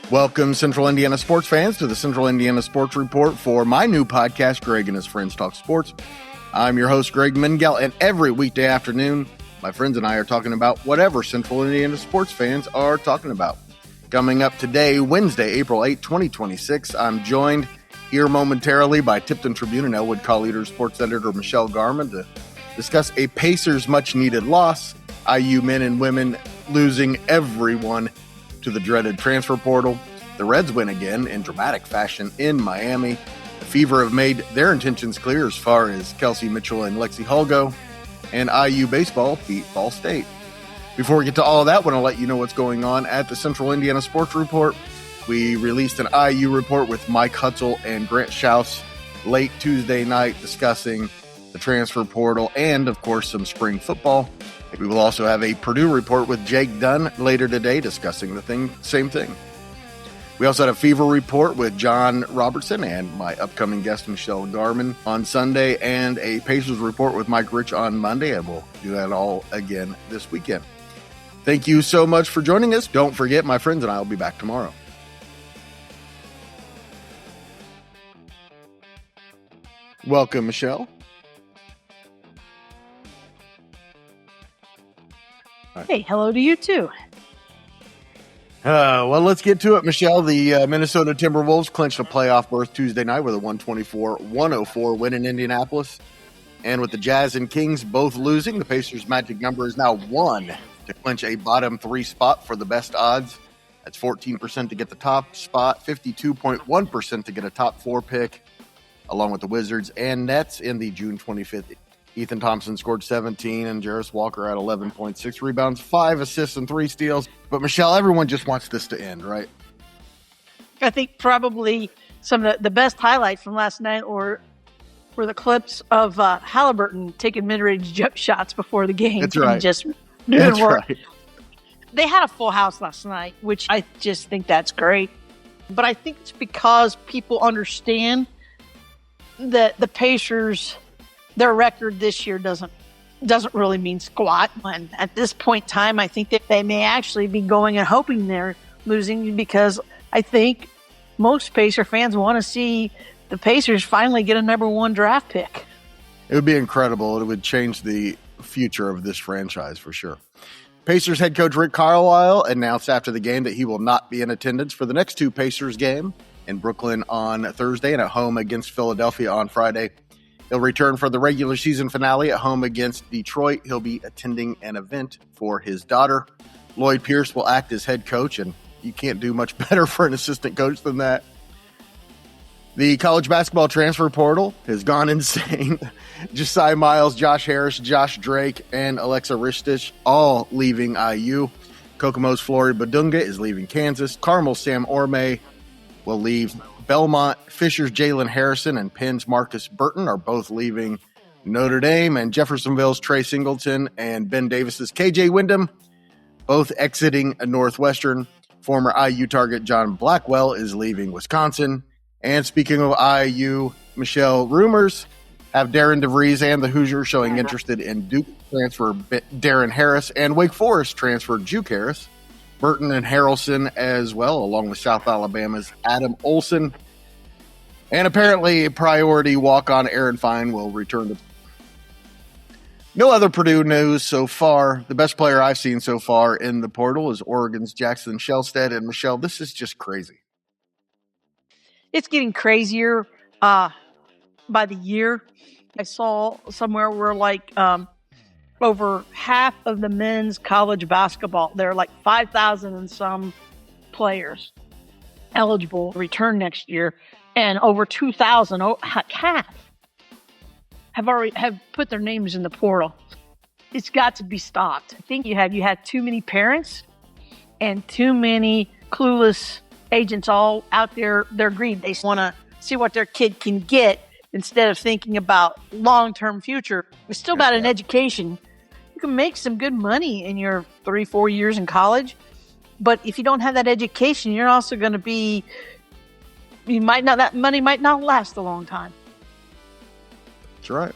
Welcome, Central Indiana sports fans, to the Central Indiana Sports Report for my new podcast, Greg and His Friends Talk Sports. I'm your host, Greg Mengel, and every weekday afternoon, my friends and I are talking about whatever Central Indiana sports fans are talking about. Coming up today, Wednesday, April 8, 2026, I'm joined here momentarily by Tipton Tribune and Elwood Call Leader sports editor Michelle Garmon to discuss a Pacers much-needed loss, IU men and women losing everyone to the dreaded transfer portal. The Reds win again in dramatic fashion in Miami. The Fever have made their intentions clear as far as Kelsey Mitchell and Lexie Hull go, and IU baseball beat Ball State. Before we get to all of that, I want to let you know what's going on at the Central Indiana Sports Report. We released an IU report with Mike Hutzel and Grant Schaus late Tuesday night discussing the transfer portal and, of course, some spring football. We will also have a Purdue report with Jake Dunn later today discussing the same thing. We also had a Fever report with John Robertson and my upcoming guest, Michelle Garmon, on Sunday, and a Pacers report with Mike Rich on Monday, and we'll do that all again this weekend. Thank you so much for joining us. Don't forget, my friends and I will be back tomorrow. Welcome, Michelle. Hey, hello to you too. Well, let's get to it, Michelle. The Minnesota Timberwolves clinched a playoff berth Tuesday night with a 124-104 win in Indianapolis. And with the Jazz and Kings both losing, the Pacers' magic number is now 1 to clinch a bottom 3 spot for the best odds. That's 14% to get the top spot, 52.1% to get a top 4 pick, along with the Wizards and Nets in the June 25th. Ethan Thompson scored 17, and Jarris Walker had 11.6 rebounds, 5 assists, and 3 steals. But, Michelle, everyone just wants this to end, right? I think probably some of the best highlights from last night were the clips of Halliburton taking mid-range jump shots before the game. That's right. And just doing That's work. right. They had a full house last night, which I just think that's great. But I think it's because people understand that the Pacers, their record this year doesn't really mean squat. And at this point in time, I think that they may actually be going and hoping they're losing, because I think most Pacer fans want to see the Pacers finally get a number 1 draft pick. It would be incredible. It would change the future of this franchise for sure. Pacers head coach Rick Carlisle announced after the game that he will not be in attendance for the next 2 Pacers game in Brooklyn on Thursday and at home against Philadelphia on Friday. He'll return for the regular season finale at home against Detroit. He'll be attending an event for his daughter. Lloyd Pierce will act as head coach, and you can't do much better for an assistant coach than that. The college basketball transfer portal has gone insane. Josiah Miles, Josh Harris, Josh Drake, and Alexa Ristich all leaving IU. Kokomo's Flory Badunga is leaving Kansas. Carmel's Sam Orme will leave Belmont. Fisher's Jalen Harrison and Penn's Marcus Burton are both leaving Notre Dame. And Jeffersonville's Trey Singleton and Ben Davis's KJ Wyndham both exiting Northwestern. Former IU target John Blackwell is leaving Wisconsin. And speaking of IU, Michelle, rumors have Darren DeVries and the Hoosiers showing interested in Duke transfer Darren Harris and Wake Forest transfer Juke Harris. Burton and Harrelson as well, along with South Alabama's Adam Olson. And apparently priority walk-on Aaron Fine will return to. No other Purdue news so far. The best player I've seen so far in the portal is Oregon's Jackson Shelstead. And Michelle, this is just crazy. It's getting crazier by the year. I saw somewhere where over half of the men's college basketball, there are like 5,000 and some players eligible to return next year, and over 2,000, half, have put their names in the portal. It's got to be stopped. I think you had too many parents and too many clueless agents all out there. They're greedy. They want to see what their kid can get instead of thinking about long-term future. It's still about an education. You can make some good money in your 3-4 years in college, but if you don't have that education, you're also going to be, that money might not last a long time. That's right.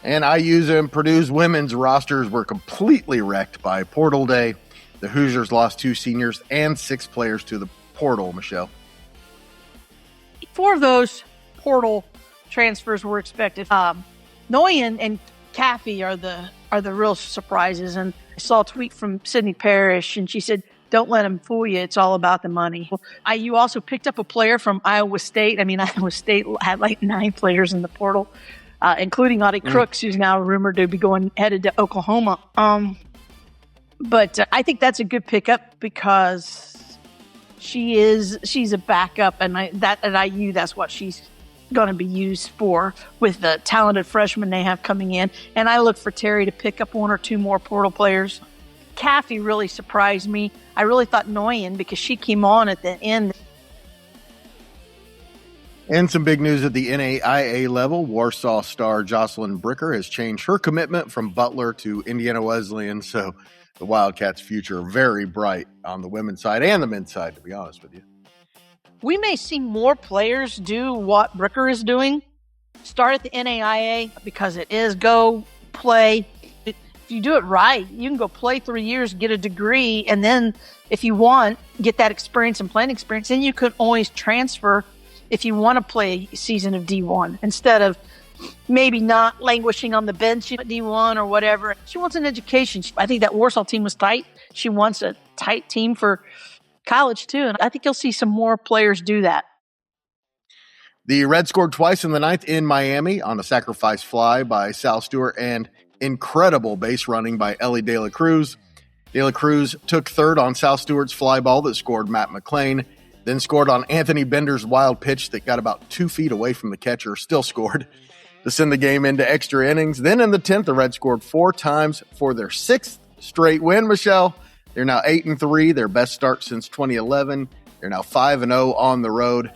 And IU's and Purdue's women's rosters were completely wrecked by Portal Day. The Hoosiers lost 2 seniors and 6 players to the portal, Michelle. 4 of those portal transfers were expected. Noyan and Caffey are the real surprises. And I saw a tweet from Sydney Parrish, and she said, "Don't let them fool you. It's all about the money." IU also picked up a player from Iowa State. I mean, Iowa State had like 9 players in the portal, including Audie Crooks, who's now rumored to be headed to Oklahoma. But I think that's a good pickup because she's a backup, and at IU, that's what she's going to be used for with the talented freshmen they have coming in. And I look for Terry to pick up 1 or 2 more portal players. Caffey really surprised me. I really thought Noyan, because she came on at the end. And some big news at the NAIA level. Warsaw star Jocelyn Bricker has changed her commitment from Butler to Indiana Wesleyan. So the Wildcats' future very bright on the women's side and the men's side, to be honest with you. We may see more players do what Bricker is doing. Start at the NAIA because it is go play. If you do it right, you can go play 3 years, get a degree, and then if you want, get that experience and playing experience. Then you could always transfer if you want to play a season of D1 instead of maybe not languishing on the bench at D1 or whatever. She wants an education. I think that Warsaw team was tight. She wants a tight team for college too, and I think you'll see some more players do that. The Reds scored twice in the 9th in Miami on a sacrifice fly by Sal Stewart and incredible base running by Ellie De La Cruz. De La Cruz took third on Sal Stewart's fly ball that scored Matt McClain, then scored on Anthony Bender's wild pitch that got about 2 feet away from the catcher, still scored to send the game into extra innings. Then in the 10th, the Reds scored 4 times for their 6th straight win, Michelle. They're now 8-3, their best start since 2011. They're now 5-0 on the road.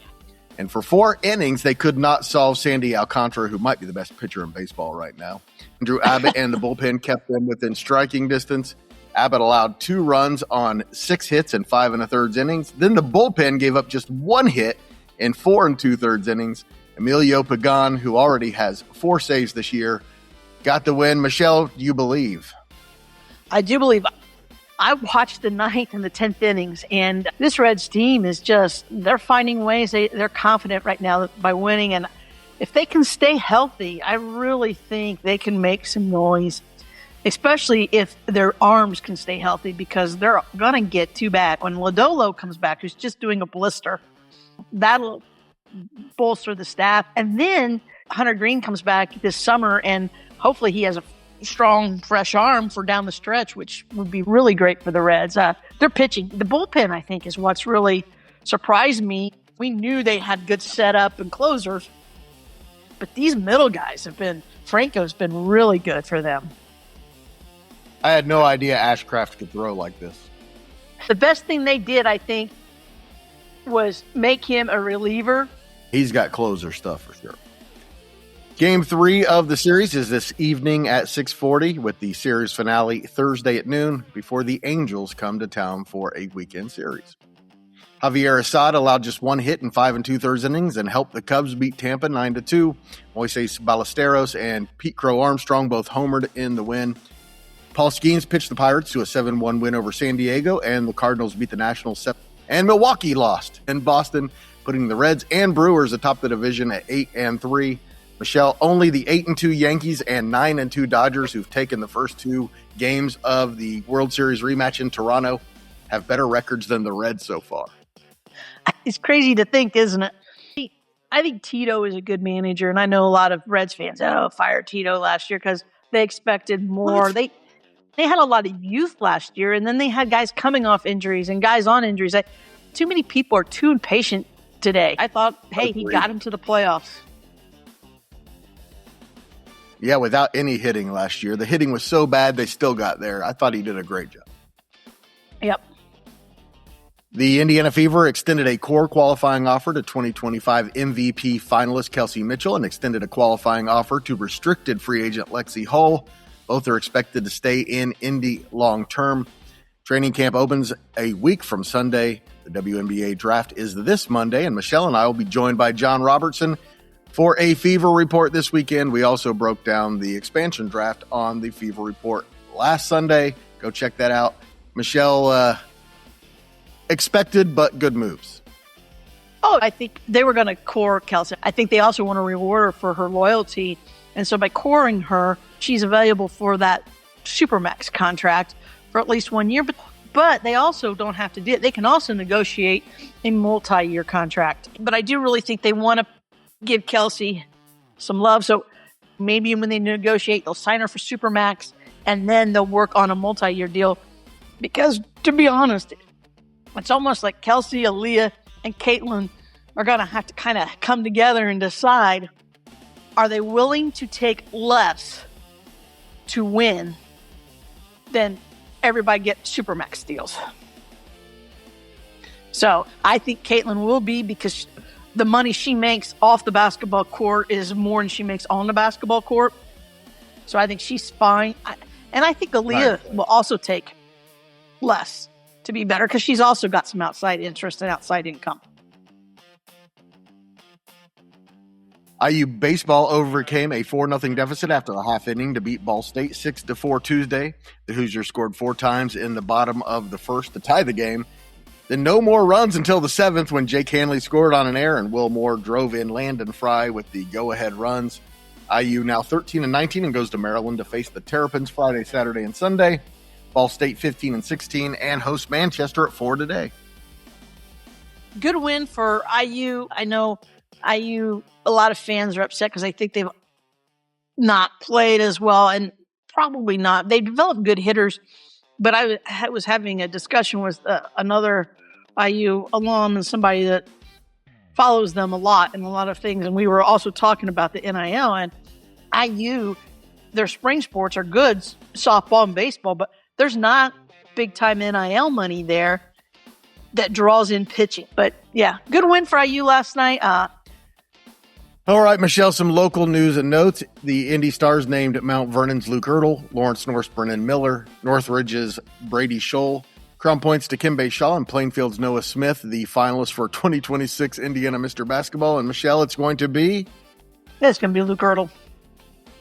And for 4 innings, they could not solve Sandy Alcantara, who might be the best pitcher in baseball right now. Andrew Abbott and the bullpen kept them within striking distance. Abbott allowed 2 runs on 6 hits and 5 1/3 innings. Then the bullpen gave up just 1 hit in 4 2/3 innings. Emilio Pagan, who already has 4 saves this year, got the win. Michelle, do you believe? I do believe. I watched the 9th and the 10th innings, and this Reds team is they're finding ways. They're confident right now by winning, and if they can stay healthy, I really think they can make some noise, especially if their arms can stay healthy, because they're going to get too bad. When Lodolo comes back, who's just doing a blister, that'll bolster the staff. And then Hunter Green comes back this summer, and hopefully he has a strong, fresh arm for down the stretch, which would be really great for the Reds. They're pitching. The bullpen, I think, is what's really surprised me. We knew they had good setup and closers, but these middle guys Franco's been really good for them. I had no idea Ashcraft could throw like this. The best thing they did, I think, was make him a reliever. He's got closer stuff for sure. Game 3 of the series is this evening at 6:40 with the series finale Thursday at noon before the Angels come to town for a weekend series. Javier Assad allowed just 1 hit in 5 2/3 innings and helped the Cubs beat Tampa 9-2. Moises Ballesteros and Pete Crow Armstrong both homered in the win. Paul Skeens pitched the Pirates to a 7-1 win over San Diego, and the Cardinals beat the Nationals 7. And Milwaukee lost in Boston, putting the Reds and Brewers atop the division at 8-3. Michelle, only the 8-2 Yankees and 9-2 Dodgers, who've taken the first 2 games of the World Series rematch in Toronto, have better records than the Reds so far. It's crazy to think, isn't it? I think Tito is a good manager, and I know a lot of Reds fans, fired Tito last year because they expected more. They had a lot of youth last year, and then they had guys coming off injuries and guys on injuries. Too many people are too impatient today. I thought, hey, he got him to the playoffs. Yeah, without any hitting last year. The hitting was so bad, they still got there. I thought he did a great job. Yep. The Indiana Fever extended a core qualifying offer to 2025 MVP finalist Kelsey Mitchell and extended a qualifying offer to restricted free agent Lexie Hull. Both are expected to stay in Indy long term. Training camp opens a week from Sunday. The WNBA draft is this Monday, and Michelle and I will be joined by John Robertson for a Fever Report this weekend. We also broke down the expansion draft on the Fever Report last Sunday. Go check that out. Michelle, expected but good moves. Oh, I think they were going to core Kelsey. I think they also want to reward her for her loyalty. And so by coring her, she's available for that Supermax contract for at least 1 year. But they also don't have to do it. They can also negotiate a multi-year contract. But I do really think they want to give Kelsey some love. So maybe when they negotiate, they'll sign her for Supermax, and then they'll work on a multi-year deal. Because to be honest, it's almost like Kelsey, Aaliyah, and Caitlin are going to have to kind of come together and decide, are they willing to take less to win than everybody get Supermax deals? So I think Caitlin will be, because the money she makes off the basketball court is more than she makes on the basketball court. So I think she's fine. And I think Aaliyah will also take less to be better, because she's also got some outside interest and outside income. IU baseball overcame a 4-0 deficit after a half inning to beat Ball State 6-4 Tuesday. The Hoosiers scored 4 times in the bottom of the first to tie the game. Then no more runs until the 7th, when Jake Hanley scored on an error and Will Moore drove in Landon Fry with the go-ahead runs. IU now 13-19 and goes to Maryland to face the Terrapins Friday, Saturday, and Sunday. Ball State 15-16 and host Manchester at 4 today. Good win for IU. I know IU, a lot of fans are upset because I think they've not played as well, and probably not. They developed good hitters, but I was having a discussion with another IU alum and somebody that follows them a lot and a lot of things, and we were also talking about the NIL, and IU, their spring sports are good, softball and baseball, but there's not big-time NIL money there that draws in pitching. But, yeah, good win for IU last night. All right, Michelle, some local news and notes. The Indy Stars named Mount Vernon's Luke Ertl, Lawrence North's Brennan Miller, Northridge's Brady Scholl, Crown Point's Dikembe Shaw, and Plainfield's Noah Smith, the finalists for 2026 Indiana Mr. Basketball. And, Michelle, it's going to be? It's going to be Luke Ertl.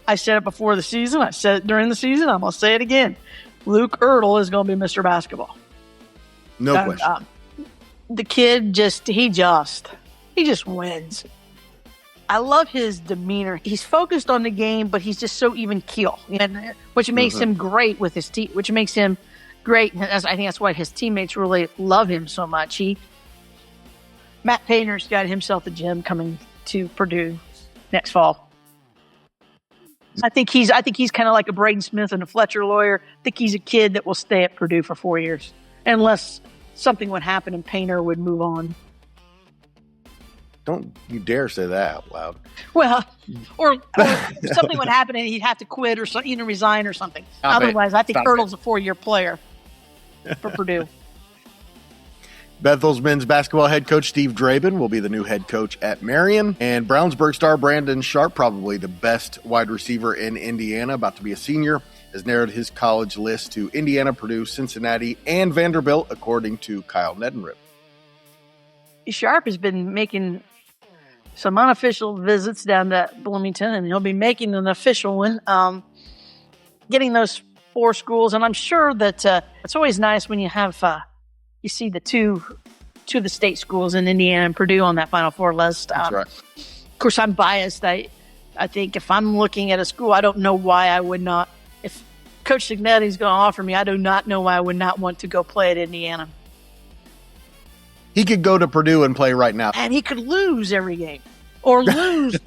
I said it before the season. I said it during the season. I'm going to say it again. Luke Ertl is going to be Mr. Basketball. No question. The kid he just wins. I love his demeanor. He's focused on the game, but he's just so even keel, which makes him great with his team. Which makes him great. I think that's why his teammates really love him so much. Matt Painter's got himself a gym coming to Purdue next fall. I think he's kind of like a Braden Smith and a Fletcher Lawyer. I think he's a kid that will stay at Purdue for 4 years, unless something would happen and Painter would move on. Don't you dare say that out loud. Well, or something would happen and he'd have to quit or resign or something. Otherwise, I think Ertl's a 4-year player for Purdue. Bethel's men's basketball head coach Steve Draben will be the new head coach at Marion. And Brownsburg star Brandon Sharp, probably the best wide receiver in Indiana, about to be a senior, has narrowed his college list to Indiana, Purdue, Cincinnati, and Vanderbilt, according to Kyle Nedenrip. Sharp has been making some unofficial visits down to Bloomington, and he'll be making an official one, getting those 4 schools. And I'm sure that it's always nice when you have you see the two of the state schools in Indiana and Purdue on that Final Four list. That's right. Of course, I'm biased. I think if I'm looking at a school, I don't know why I would not. If Coach Signetti is going to offer me, I do not know why I would not want to go play at Indiana. He could go to Purdue and play right now. And he could lose every game. Or lose.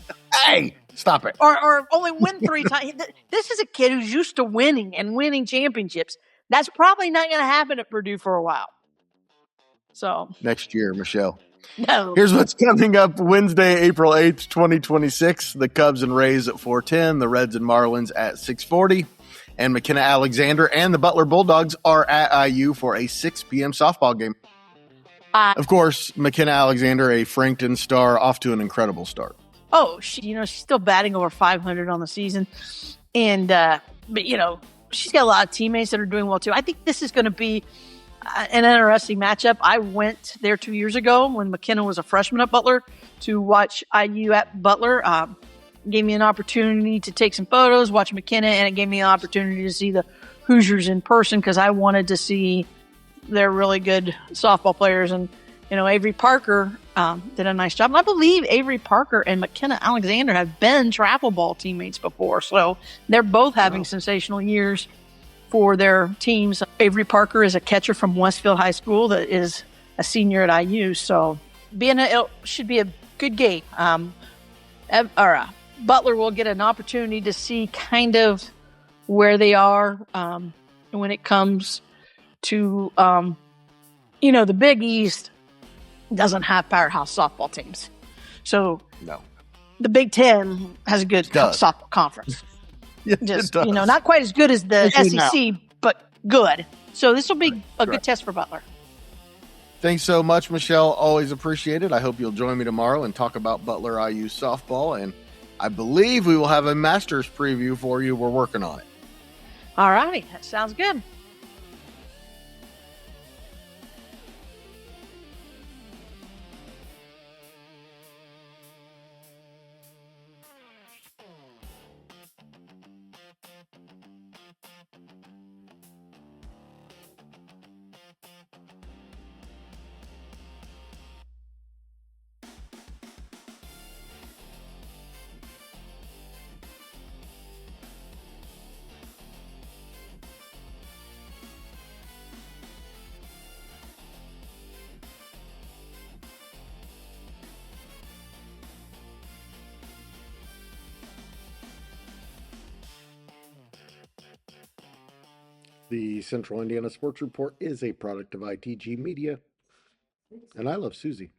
Hey, stop it. Or only win 3 times. This is a kid who's used to winning and winning championships. That's probably not going to happen at Purdue for a while. So next year, Michelle. No. Here's what's coming up Wednesday, April 8th, 2026. The Cubs and Rays at 4:10. The Reds and Marlins at 6:40. And Makena Alexander and the Butler Bulldogs are at IU for a 6 p.m. softball game. Of course, Makena Alexander, a Frankton star, off to an incredible start. Oh, she's still batting over 500 on the season. And, but, she's got a lot of teammates that are doing well, too. I think this is going to be an interesting matchup. I went there 2 years ago when Makena was a freshman at Butler to watch IU at Butler. Gave me an opportunity to take some photos, watch Makena, and it gave me an opportunity to see the Hoosiers in person because I wanted to see they're really good softball players. And, Avery Parker did a nice job. And I believe Avery Parker and Makena Alexander have been travel ball teammates before. So they're both having sensational years for their teams. Avery Parker is a catcher from Westfield High School that is a senior at IU. So it should be a good game. Butler will get an opportunity to see kind of where they are when it comes to, the Big East doesn't have powerhouse softball teams. So no, the Big Ten has a good softball conference. Yes, it does. Not quite as good as the SEC, but good. So this will be a good test for Butler. Thanks so much, Michelle. Always appreciate it. I hope you'll join me tomorrow and talk about Butler IU softball. And I believe we will have a Masters preview for you. We're working on it. All righty. That sounds good. The Central Indiana Sports Report is a product of ITG Media, and I love Susie.